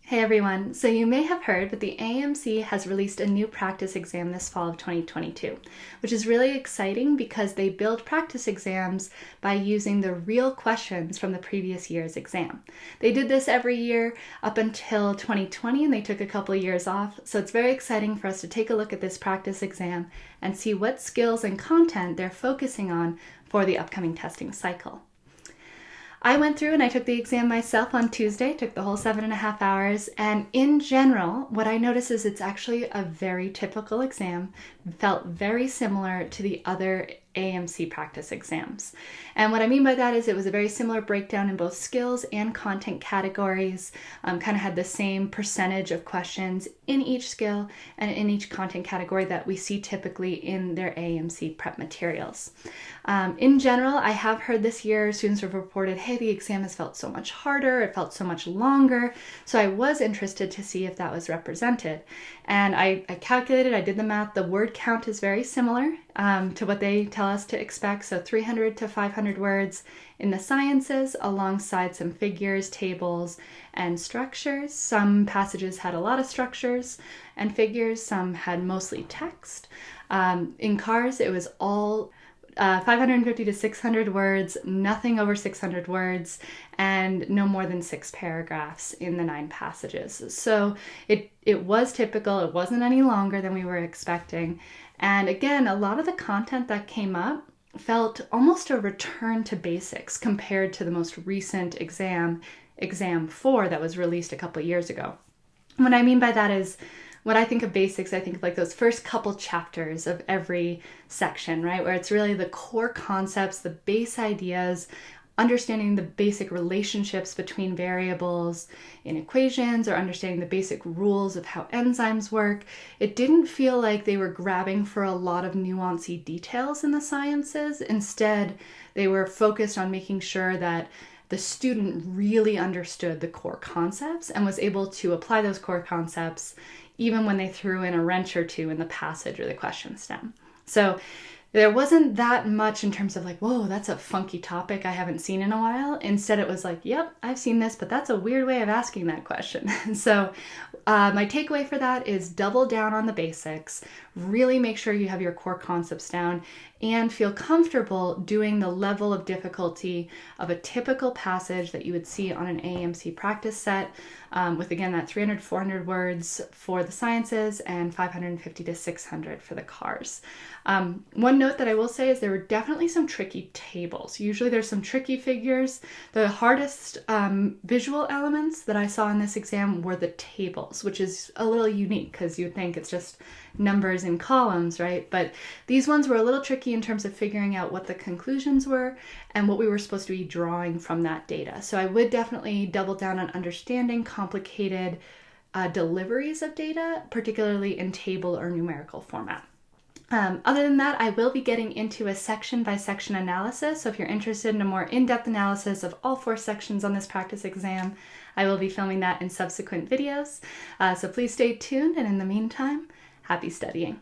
Hey everyone, so you may have heard, but the AAMC has released a new practice exam this fall of 2022, which is really exciting because they build practice exams by using the real questions from the previous year's exam. They did this every year up until 2020 and they took a couple of years off, so it's very exciting for us to take a look at this practice exam and see what skills and content they're focusing on for the upcoming testing cycle. I went through and I took the exam myself on Tuesday, took the whole 7.5 hours, and in general, what I noticed is it's actually a very typical exam, felt very similar to the other AAMC practice exams. And what I mean by that is it was a very similar breakdown in both skills and content categories, kind of had the same percentage of questions in each skill and in each content category that we see typically in their AAMC prep materials. In general, I have heard this year students have reported, hey, the exam has felt so much harder, it felt so much longer, so I was interested to see if that was represented. And I calculated, I did the math, the word count is very similar to what they tell us to expect, so 300 to 500 words in the sciences alongside some figures, tables, and structures. Some passages had a lot of structures and figures, some had mostly text. In CARS, it was all 550 to 600 words, nothing over 600 words, and no more than 6 paragraphs in the 9 passages. So it was typical, it wasn't any longer than we were expecting. And again, a lot of the content that came up felt almost a return to basics compared to the most recent exam 4 that was released a couple of years ago. What I mean by that is, when I think of basics, I think of like those first couple chapters of every section, right? Where it's really the core concepts, the base ideas, understanding the basic relationships between variables in equations, or understanding the basic rules of how enzymes work. It didn't feel like they were grabbing for a lot of nuancy details in the sciences. Instead, they were focused on making sure that the student really understood the core concepts and was able to apply those core concepts even when they threw in a wrench or two in the passage or the question stem. So there wasn't that much in terms of like, whoa, that's a funky topic I haven't seen in a while. Instead, it was like, yep, I've seen this, but that's a weird way of asking that question. So my takeaway for that is double down on the basics, really make sure you have your core concepts down, and feel comfortable doing the level of difficulty of a typical passage that you would see on an AAMC practice set, with again that 300, 400 words for the sciences and 550 to 600 for the CARS. One note that I will say is there were definitely some tricky tables. Usually there's some tricky figures. The hardest visual elements that I saw in this exam were the tables, which is a little unique because you'd think it's just numbers in columns, right? But these ones were a little tricky in terms of figuring out what the conclusions were and what we were supposed to be drawing from that data. So I would definitely double down on understanding complicated deliveries of data, particularly in table or numerical format. Other than that, I will be getting into a section-by-section analysis, so if you're interested in a more in-depth analysis of all 4 sections on this practice exam, I will be filming that in subsequent videos. So please stay tuned, and in the meantime, happy studying.